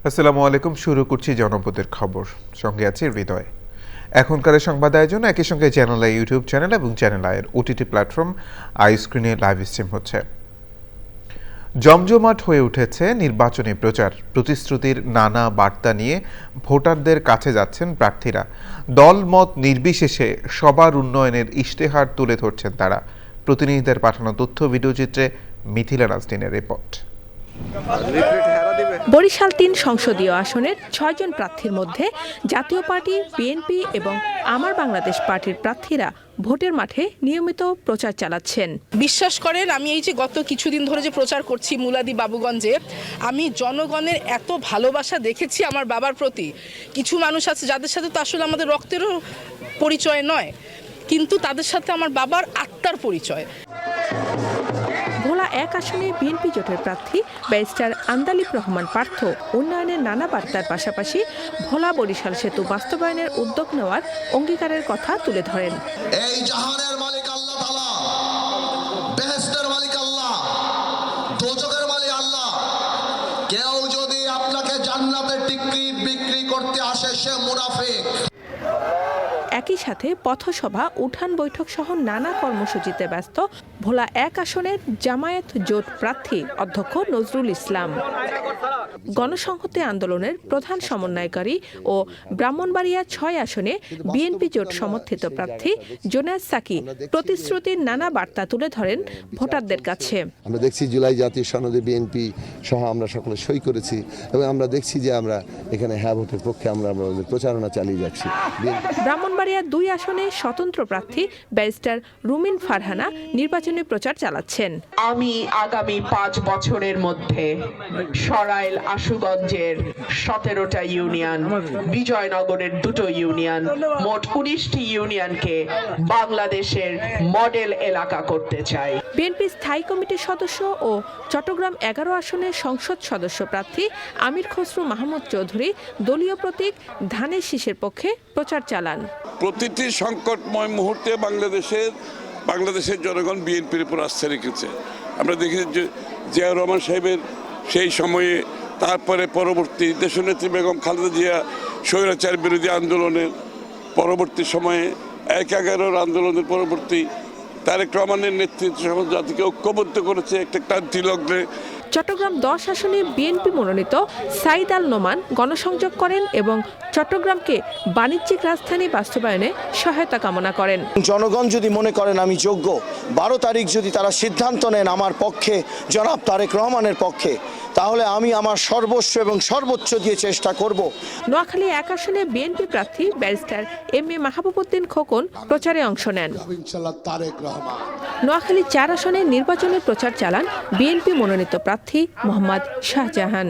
আসসালামু আলাইকুম। শুরু করছি জনপদের খবর, সঙ্গে আছে হৃদয়। এখনকার সংবাদ আয়োজন একই সঙ্গে চ্যানেল আই ইউটিউব চ্যানেল এবং চ্যানেল আইয়ের ওটিটি প্ল্যাটফর্ম আই স্ক্রিনে লাইভ স্ট্রিম হচ্ছে। জমজমাট হয়ে উঠেছে নির্বাচনী প্রচার। প্রতিশ্রুতির নানা বার্তা নিয়ে ভোটারদের কাছে যাচ্ছেন প্রার্থীরা। দল মত নির্বিশেষে সবার উন্নয়নের ইশতেহার তুলে ধরছেন তারা। প্রতিনিধিদের পাঠানো তথ্য ভিডিওচিত্রে মিথিলা নাজনীনের রিপোর্ট। বরিশাল ৩ সংসদীয় আসনের ৬ জন প্রার্থীর মধ্যে জাতীয় পার্টি, বিএনপি এবং আমার বাংলাদেশ পার্টির প্রার্থীরা ভোটের মাঠে নিয়মিত প্রচার চালাচ্ছেন। বিশ্বাস করেন, আমি এই যে গত কিছুদিন ধরে যে প্রচার করছি মুলাদি বাবুগঞ্জে, আমি জনগণের এত ভালোবাসা দেখেছি আমার বাবার প্রতি। কিছু মানুষ আছে যাদের সাথে তো আসলে আমাদের রক্তেরও পরিচয় নয়, কিন্তু তাদের সাথে আমার বাবার আত্মার পরিচয়। ভোলা ১ আসনে বিএনপি জোটের প্রার্থী ব্যারিস্টার আন্দালিব রহমান পার্থ উন্নয়নের নানা বার্তার পাশাপাশি ভোলা বরিশাল সেতু বাস্তবায়নের উদ্যোগ নেওয়ার অঙ্গীকারের কথা তুলে ধরেন। এই জাহানের মালিক আল্লাহ তাআলা, বেহেশতের মালিক আল্লাহ, দোজখের মালিক আল্লাহ। কেউ যদি আপনাকে জান্নাতের টিকিট বিক্রি করতে আসে সে মুনাফিক। একই সাথে পথসভা, উঠান বৈঠক সহ নানা কর্মসূচিতে ব্যস্ত ভোলা ১ আসনের জামায়াত জোট প্রার্থী অধ্যক্ষ নজরুল ইসলাম। গণসংহতি আন্দোলনের প্রধান সমন্বয়কারী ও ব্রাহ্মণবাড়িয়া ৬ আসনে বিএনপি জোট সমর্থিত প্রার্থী জোনায়েদ সাকি প্রতিশ্রুতির নানা বার্তা তুলে ধরেন ভোটারদের কাছে। আমরা দেখছি জুলাই জাতীয় সনদে বিএনপি সহ আমরা সকলে সই করেছি এবং আমরা দেখছি যে আমরা এখানে হ্যাঁ ভোটের পক্ষে আমরা আমাদের প্রচারণা চালিয়ে যাচ্ছি। ব্রাহ্মণবাড়িয়া ২ আসনে স্বতন্ত্র প্রার্থী ব্যারিস্টার রুমিন ফারহানা নির্বাচনী প্রচার চালাচ্ছেন। আমি আগামী ৫ বছরের মধ্যে সরাইল আশুগঞ্জের ১৭টা ইউনিয়ন, বিজয়নগরের ২টো ইউনিয়ন, মোট ১৯টি ইউনিয়নকে বাংলাদেশের মডেল এলাকা করতে চাই। বিএনপি স্থায়ী কমিটির সদস্য ও চট্টগ্রাম ১১ আসনের সংসদ সদস্য প্রার্থী আমির খসরু মাহমুদ চৌধুরী দলীয় প্রতীক ধানের শীষের পক্ষে প্রচার চালান। প্রতিটি সংকটময় মুহূর্তে বাংলাদেশের জনগণ বিএনপির উপর আস্থা রেখেছে। আমরা দেখেছি যে জিয়াউর রহমান সাহেবের সেই সময়ে, তারপরে পরবর্তী দেশনেত্রী বেগম খালেদা জিয়া স্বৈরাচার বিরোধী আন্দোলনের পরবর্তী সময়ে ১/১১ আন্দোলনের পরবর্তী তারেক রহমানের নেতৃত্বে সহ জাতিকে ঐক্যবদ্ধ করেছে একটা ক্রান্তি লগ্নে। চট্টগ্রাম ১০ আসনে বিএনপি মনোনীত সাইদ আল নোমান গণসংযোগ করেন এবং চট্টগ্রামকে বাণিজ্যিক রাজধানী বাস্তবায়নে সহায়তা কামনা করেন। জনগণ যদি মনে করেন আমি যোগ্য, ১২ তারিখ যদি তারা সিদ্ধান্ত নেন আমার পক্ষে, জনাব তারেক রহমানের পক্ষে, তাহলে আমি আমার সর্বস্ব এবং সর্বোচ্চ দিয়ে চেষ্টা করব। নোয়াখালী ১ আসনে বিএনপি প্রার্থী ব্যারিস্টার এম.এ মাহবুবউদ্দিন খোকন প্রচারে অংশ নেন। নোয়াখালী ৪ আসনে নির্বাচনের প্রচার চালান বিএনপি মনোনীত প্রার্থী মোহাম্মদ শাহজাহান।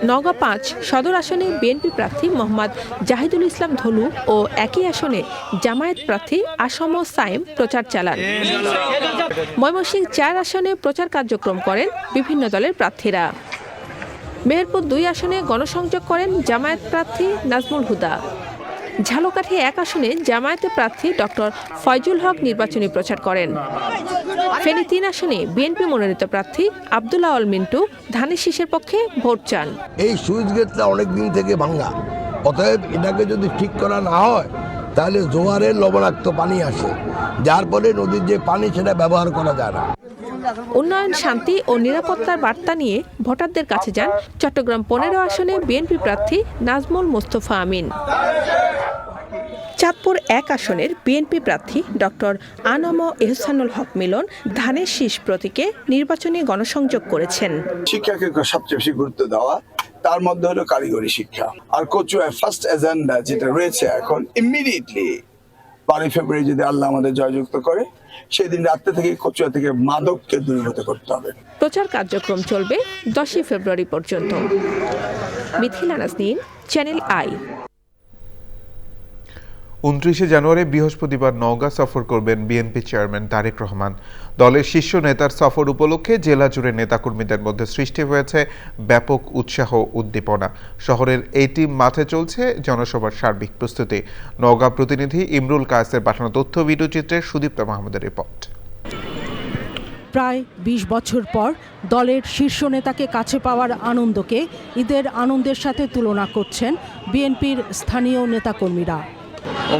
নওগাঁ ৫ সদর আসনে বিএনপি প্রার্থী মোহাম্মদ জাহিদুল ইসলাম ধলু ও একই আসনে জামায়াত প্রার্থী আসম সাইম প্রচার চালান। ময়মনসিংহ ৪ আসনে প্রচার কার্যক্রম করেন বিভিন্ন দলের প্রার্থীরা। মেহেরপুর ২ আসনে গণসংযোগ করেন জামায়াত প্রার্থী নাজমুল হুদা। ঝালকাঠি ১ আসনে জামায়াতের প্রার্থী ডক্টর ফয়জুল হক নির্বাচনী প্রচার করেন। ফেনী ৩ আসনে বিএনপি মনোনীত প্রার্থী আব্দুল্লাহ আল মিন্টু ধানের শীষের পক্ষে ভোট চান। এই সুইচ গেটটা অনেক দিন থেকে ভাঙা, অতএব এটাকে যদি ঠিক করা না হয় তাহলে জোয়ারের লবণাক্ত পানি আসে, যার ফলে নদীর যে পানি সেটা ব্যবহার করা যায় না। উন্নয়ন, শান্তি ও নিরাপত্তার বার্তা নিয়ে ভোটারদের কাছে যান চট্টগ্রাম ১৫ আসনে বিএনপি প্রার্থী নাজমুল মোস্তফা আমিন। চাঁদপুর ১ আসনের বিএনপি প্রার্থী ডক্টর আনম এহসানুল হক মিলন ধানের শীষ প্রতীকে নির্বাচনী গণসংযোগ করেছেন। শিক্ষাকে সবচেয়ে বেশি গুরুত্ব দেওয়া, তার মধ্যে হলো কারিগরি শিক্ষা। আর কচুয়ায় ফার্স্ট এজেন্ডা যেটা রয়েছে এখন, ইমিডিয়েটলি ১২ ফেব্রুয়ারি যদি আল্লাহ আমাদের জয়যুক্ত করে, সেদিন রাত্রে থেকে কচুয়া থেকে মাদককে দূরীভূত করতে হবে। প্রচার কার্যক্রম চলবে ১০ ফেব্রুয়ারি পর্যন্ত। Mithila Naznin, channel I. ২৯ জানুয়ারি বৃহস্পতিবার নওগাঁ সফর করবেন বিএনপি চেয়ারম্যান তারেক রহমান। দলের শীর্ষ নেতার সফর উপলক্ষে জেলা জুড়ে নেতাকর্মীদের মধ্যে সৃষ্টি হয়েছে ব্যাপক উৎসাহ উদ্দীপনা। শহরের এটিএম মাঠে চলছে জনসভার সার্বিক প্রস্তুতি। নওগাঁ প্রতিনিধি ইমরুল কায়েসের পাঠানো তথ্য ভিডিওচিত্রে সুদীপ্তা মাহমুদের রিপোর্ট। প্রায় ২০ বছর পর দলের শীর্ষ নেতাকে কাছে পাওয়ার আনন্দকে ঈদের আনন্দের সাথে তুলনা করছেন বিএনপির স্থানীয় নেতাকর্মীরা।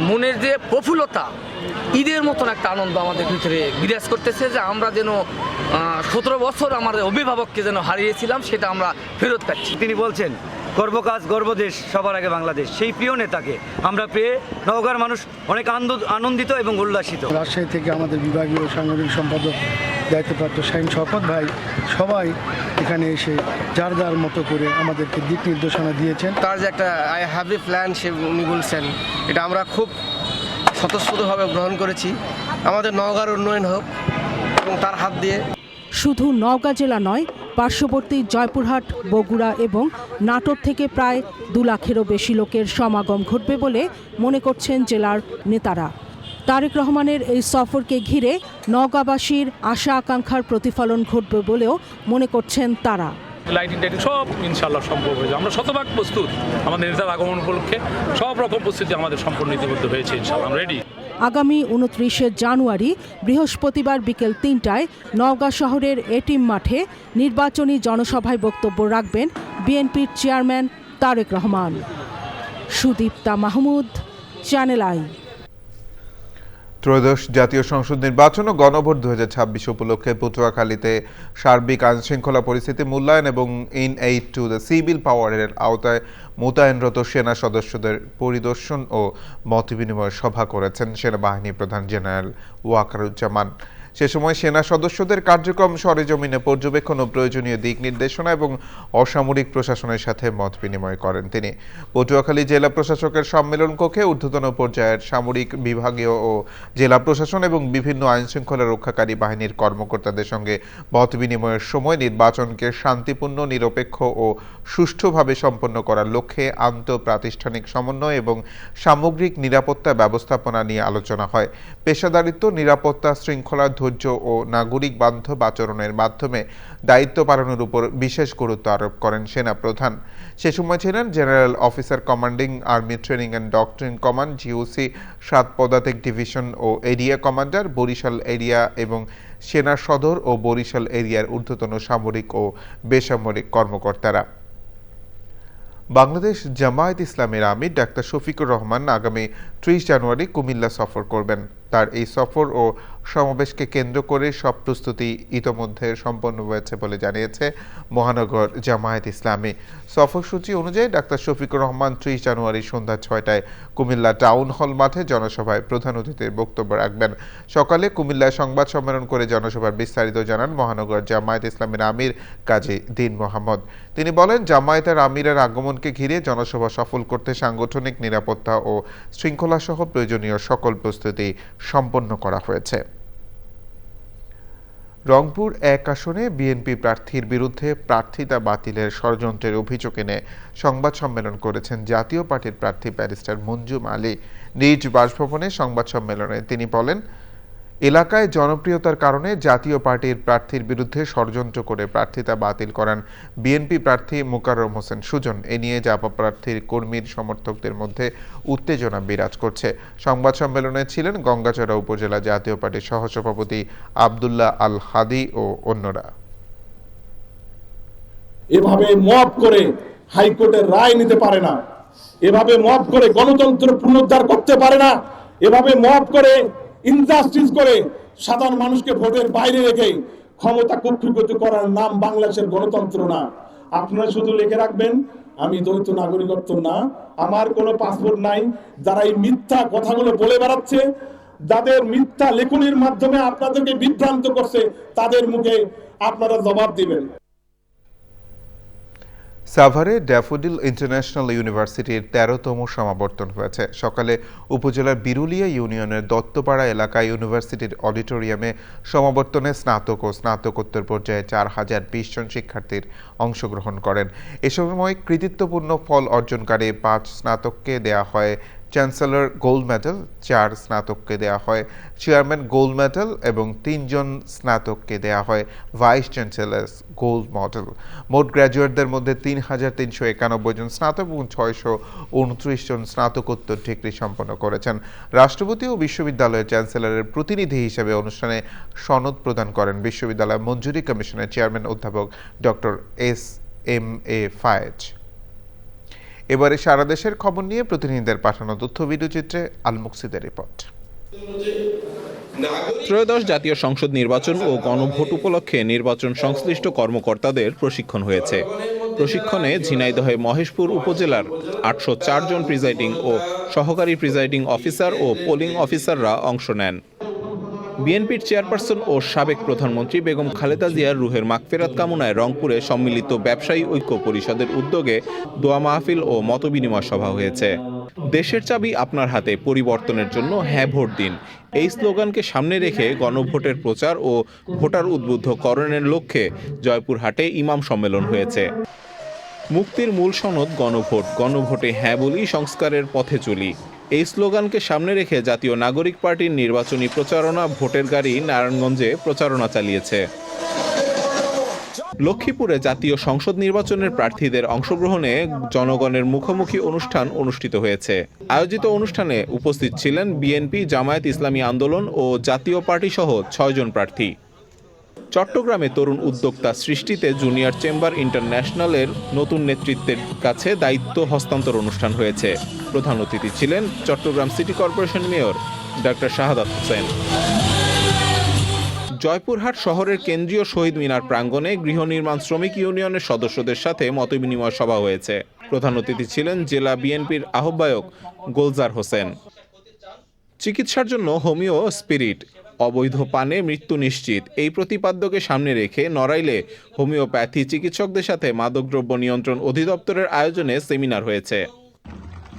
মনের যে প্রফুল্লতা, ঈদের মতন একটা আনন্দ আমাদের ভিতরে বিরাজ করতেছে যে আমরা যেন ১৭ বছর আমাদের অভিভাবককে যেন হারিয়েছিলাম, সেটা আমরা ফেরত পাচ্ছি। তিনি বলছেন গর্ব কাজ গর্ব দেশ, সবার আগে বাংলাদেশ। সেই প্রিয় নেতাকে আমরা পেয়ে নওগাঁর মানুষ অনেক আনন্দিত এবং উল্লাসিত। রাজশাহী থেকে আমাদের বিভাগীয় সাংগঠনিক সম্পাদক দায়িত্বপ্রাপ্ত শাহীন শওকত ভাই সবাই এখানে এসে যার যার মতো করে আমাদেরকে দিক নির্দেশনা দিয়েছেন। তার যে একটা আই হ্যাভ এ প্ল্যান সে উনি বলছেন, এটা আমরা খুব স্বতঃস্ফূর্তভাবে গ্রহণ করেছি। আমাদের নওগাঁর উন্নয়ন হোক এবং তার হাত দিয়ে। শুধু নওগাঁ জেলা নয়, পার্শ্ববর্তী জয়পুরহাট, বগুড়া এবং নাটোর থেকে প্রায় ২ লাখেরও বেশি লোকের সমাগম ঘটবে বলে মনে করছেন জেলার নেতারা। তারেক রহমানের এই সফরকে ঘিরে নওগাঁবাসীর আশা আকাঙ্ক্ষার প্রতিফলন ঘটবে বলেও মনে করছেন তারা। লাইটিং সব ইনশাআল্লাহ সম্ভব হয়েছে। আমরা শতভাগ প্রস্তুত। আমাদের নেতার আগমন উপলক্ষে সব রকম প্রস্তুতি আমাদের সম্পূর্ণ ইতিমধ্যে হয়েছে। ইনশাআল্লাহ আমরা রেডি। আগামী ২৯শে জানুয়ারি বৃহস্পতিবার বিকেল ৩টায় নওগাঁ শহরের এটিএম মাঠে নির্বাচনী জনসভায় বক্তব্য রাখবেন বিএনপির chairman Tarek Rahman. Sudipta Mahmud, channel I. ত্রয়োদশ জাতীয় সংসদ নির্বাচন ও গণভোট ২০২৬ উপলক্ষে পটুয়াখালীতে সার্বিক আইনশৃঙ্খলা পরিস্থিতি মূল্যায়ন এবং in aid to the civil পাওয়ারের আওতায় মোতায়েনরত সেনা সদস্যদের পরিদর্শন ও মতবিনিময় সভা করেছেন সেনাবাহিনী প্রধান জেনারেল ওয়াকারুজ্জামান। সে সময় সেনা সদস্যদের কার্যক্রম সরেজমিনে পর্যবেক্ষণ ও প্রয়োজনীয় দিক নির্দেশনা এবং অসামরিক প্রশাসনের সাথে মত বিনিময় করেন তিনি। পটুয়াখালী জেলা প্রশাসকের সম্মেলন কক্ষে ঊর্ধ্বতন পর্যায়ের সামরিক, বিভাগীয় ও জেলা প্রশাসন এবং বিভিন্ন আইনশৃঙ্খলা রক্ষাকারী বাহিনীর কর্মকর্তাদের সঙ্গে মত বিনিময়ের সময় নির্বাচনকে শান্তিপূর্ণ, নিরপেক্ষ ও সুষ্ঠুভাবে সম্পন্ন করার লক্ষ্যে আন্তঃপ্রাতিষ্ঠানিক সমন্বয় এবং সামগ্রিক নিরাপত্তা ব্যবস্থাপনা নিয়ে আলোচনা হয়। পেশাদারিত্ব, নিরাপত্তা, শৃঙ্খলা, ধৈর্য ও নাগরিক বান্ধব আচরণের মাধ্যমে দায়িত্ব পালনের উপর বিশেষ গুরুত্ব আরোপ করেন সেনা প্রধান। সে সময় ছিলেন general officer commanding army training and doctrine command, GOC ৭ পদাতিক ডিভিশন ও এরিয়া কমান্ডার, বরিশাল এরিয়া এবং সেনা সদর ও বরিশাল এরিয়ার ঊর্ধ্বতন সামরিক ও বেসামরিক কর্মকর্তারা। বাংলাদেশ জামায়াত ইসলামের আমির ডাক্তার শফিকুর রহমান আগামী ৩০ জানুয়ারি কুমিল্লা সফর করবেন। তার এই সফর ও সমাবেশকে কেন্দ্র করে সব প্রস্তুতি ইতোমধ্যে সম্পন্ন হয়েছে বলে জানিয়েছে মহানগর জামায়াত ইসলামী। সফরসূচি অনুযায়ী ডাক্তার শফিকুর রহমান ৩০ জানুয়ারি সন্ধ্যা ৬টায় কুমিল্লা টাউন হল মাঠে জনসভায় প্রধান অতিথির বক্তব্য রাখবেন। সকালে কুমিল্লায় সংবাদ সম্মেলন করে জনসভার বিস্তারিত জানান মহানগর জামায়াত ইসলামীর আমির কাজী দীন মোহাম্মদ। তিনি বলেন, জামায়াতের আমিরের আগমনকে ঘিরে জনসভা সফল করতে সাংগঠনিক, নিরাপত্তা ও শৃঙ্খলা সহ প্রয়োজনীয় সকল প্রস্তুতি সম্পন্ন করা হয়েছে। রংপুর ১ আসনে বিএনপি প্রার্থীর বিরুদ্ধে প্রার্থিতা বাতিলের ষড়যন্ত্রের অভিযোগ এনে সংবাদ সম্মেলন করেছেন জাতীয় পার্টির প্রার্থী ব্যারিস্টার মঞ্জুম আলী। নিজ বাসভবনে সংবাদ সম্মেলনে তিনি বলেন, এলাকায় জনপ্রিয়তার কারণে জাতীয় পার্টির প্রার্থীর বিরুদ্ধে ষড়যন্ত্র করে প্রার্থিতা বাতিল করান বিএনপি প্রার্থী মোকাররম হোসেন সুজন। এ নিয়ে জাপা প্রার্থীর কর্মীর সমর্থকদের মধ্যে উত্তেজনা বিরাজ করছে। সংবাদ সম্মেলনে ছিলেন গঙ্গাচড়া উপজেলা জাতীয় পার্টির সহসভাপতি আব্দুল্লাহ আল হাদি ও অন্যরা। এভাবে মব করে হাইকোর্টের রায় নিতে পারে না, এভাবে মব করে গণতন্ত্র পুনরুদ্ধার করতে পারে না, এভাবে মব করে ইনজাস্টিস করে সাধারণ মানুষকে ভোটের বাইরে রেখে ক্ষমতা কুক্ষিগত করার নাম বাংলাদেশের গণতন্ত্র না। আপনারা শুধু লিখে রাখবেন, আমি দ্বৈত নাগরিকত্ব না, আমার কোনো পাসপোর্ট নাই। যারা এই মিথ্যা কথাগুলো বলে বেড়াচ্ছে, যাদের মিথ্যা লেখনির মাধ্যমে আপনাদেরকে বিভ্রান্ত করছে, তাদের মুখে আপনারা জবাব দিবেন। সাভারে ড্যাফোডিল ইন্টারন্যাশনাল ইউনিভার্সিটির ১৩তম সমাবর্তন হয়েছে। সকালে উপজেলার বিরুলিয়া ইউনিয়নের দত্তপাড়া এলাকায় ইউনিভার্সিটির অডিটোরিয়ামে সমাবর্তনে স্নাতক ও স্নাতকোত্তর পর্যায়ে ৪০২০ জন শিক্ষার্থীর অংশগ্রহণ করেন। এ সময় কৃতিত্বপূর্ণ ফল অর্জনকারী ৫ স্নাতককে দেয়া হয় চ্যান্সেলর গোল্ড মেডেল, 4 স্নাতককে দেওয়া হয় চেয়ারম্যান গোল্ড মেডেল এবং 3 জন স্নাতককে দেওয়া হয় ভাইস চ্যান্সেলর গোল্ড মডেল। মোট গ্র্যাজুয়েটদের মধ্যে 3,391 জন স্নাতক এবং 629 জন স্নাতকোত্তর ডিগ্রি সম্পন্ন করেছেন। রাষ্ট্রপতি ও বিশ্ববিদ্যালয়ের চ্যান্সেলরের প্রতিনিধি হিসেবে অনুষ্ঠানে সনদ প্রদান করেন বিশ্ববিদ্যালয় মঞ্জুরি কমিশনের চেয়ারম্যান অধ্যাপক ডক্টর S.M.A. ফায়েজ। এবারে সারা দেশের খবর নিয়ে প্রতিনিধিদের পাঠানো তথ্য ভিডিওচিত্রে আল মুকসিদের রিপোর্ট। ত্রয়োদশ জাতীয় সংসদ নির্বাচন ও গণভোট উপলক্ষে নির্বাচন সংশ্লিষ্ট কর্মকর্তাদের প্রশিক্ষণ হয়েছে। প্রশিক্ষণে ঝিনাইদহে মহেশপুর উপজেলার 804 জন প্রিজাইডিং ও সহকারী প্রিজাইডিং অফিসার ও পোলিং অফিসাররা অংশ নেন। বিএনপির চেয়ারপারসন ও সাবেক প্রধানমন্ত্রী বেগম খালেদা জিয়ার রুহের মাগফিরাত কামনায় রংপুরে সম্মিলিত ব্যবসায়ী ঐক্য পরিষদের উদ্যোগে দোয়া মাহফিল ও মতবিনিময় সভা হয়েছে। দেশের চাবি আপনার হাতে, পরিবর্তনের জন্য হ্যাঁ ভোট দিন, এই স্লোগানকে সামনে রেখে গণভোটের প্রচার ও ভোটার উদ্বুদ্ধকরণের লক্ষ্যে জয়পুরহাটে ইমাম সম্মেলন হয়েছে। মুক্তির মূল সনদ গণভোট, গণভোটে হ্যাঁ বলি, সংস্কারের পথে চলি, এই স্লোগানকে সামনে রেখে জাতীয় নাগরিক পার্টির নির্বাচনী প্রচারণা ভোটের গাড়ি নারায়ণগঞ্জে প্রচারণা চালিয়েছে। লক্ষ্মীপুরে জাতীয় সংসদ নির্বাচনের প্রার্থীদের অংশগ্রহণে জনগণের মুখোমুখি অনুষ্ঠান অনুষ্ঠিত হয়েছে। আয়োজিত অনুষ্ঠানে উপস্থিত ছিলেন বিএনপি, জামায়াত ইসলামী আন্দোলন ও জাতীয় পার্টি সহ 6 জন প্রার্থী। চট্টগ্রামে তরুণ উদ্যোক্তা সৃষ্টিতে জুনিয়র চেম্বার ইন্টারন্যাশনালের নতুন নেতৃত্বের কাছে দায়িত্ব হস্তান্তর অনুষ্ঠান হয়েছে। প্রধান অতিথি ছিলেন Chattogram city corporation mayor doctor Shahadat Hossain. Joypurhat শহরের কেন্দ্রীয় শহীদ মিনার প্রাঙ্গণে গৃহ নির্মাণ শ্রমিক ইউনিয়নের সদস্যদের সাথে মতবিনিময় সভা হয়েছে। প্রধান অতিথি ছিলেন জেলা বিএনপির আহ্বায়ক গোলজার হোসেন। চিকিৎসার জন্য হোমিও স্পিরিট, অবৈধ পানে মৃত্যু নিশ্চিত, এই প্রতিপাদ্যকে সামনে রেখে নড়াইলে হোমিওপ্যাথি চিকিৎসকদের সাথে মাদকদ্রব্য নিয়ন্ত্রণ অধিদপ্তরের আয়োজনে সেমিনার হয়েছে।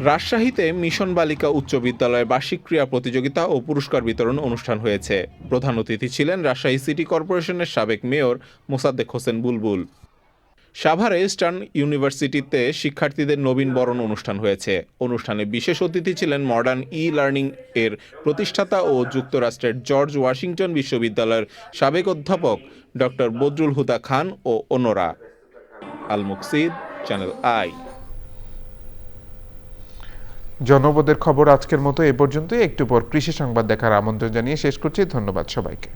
রাজশাহীতে মিশন বালিকা উচ্চ বিদ্যালয়ের বার্ষিক ক্রীড়া প্রতিযোগিতা ও পুরস্কার বিতরণ অনুষ্ঠান হয়েছে। প্রধান অতিথি ছিলেন রাজশাহী সিটি কর্পোরেশনের সাবেক মেয়র মোসাদ্দেক হোসেন বুলবুল। সাভারে ইস্টার্ন ইউনিভার্সিটিতে শিক্ষার্থীদের নবীন বরণ অনুষ্ঠান হয়েছে। অনুষ্ঠানে বিশেষ অতিথি ছিলেন মডার্ন ই-লার্নিং এর প্রতিষ্ঠাতা ও যুক্তরাষ্ট্রের জর্জ ওয়াশিংটন বিশ্ববিদ্যালয়ের সাবেক অধ্যাপক ডক্টর বদরুল হুদা খান ও অন্যরা। আল মুকসিদ, চ্যানেল আই। জনপদের খবর আজকের মতো এ পর্যন্তই। একটু পর কৃষি সংবাদ দেখার আমন্ত্রণ জানিয়ে শেষ করছি। ধন্যবাদ সবাইকে।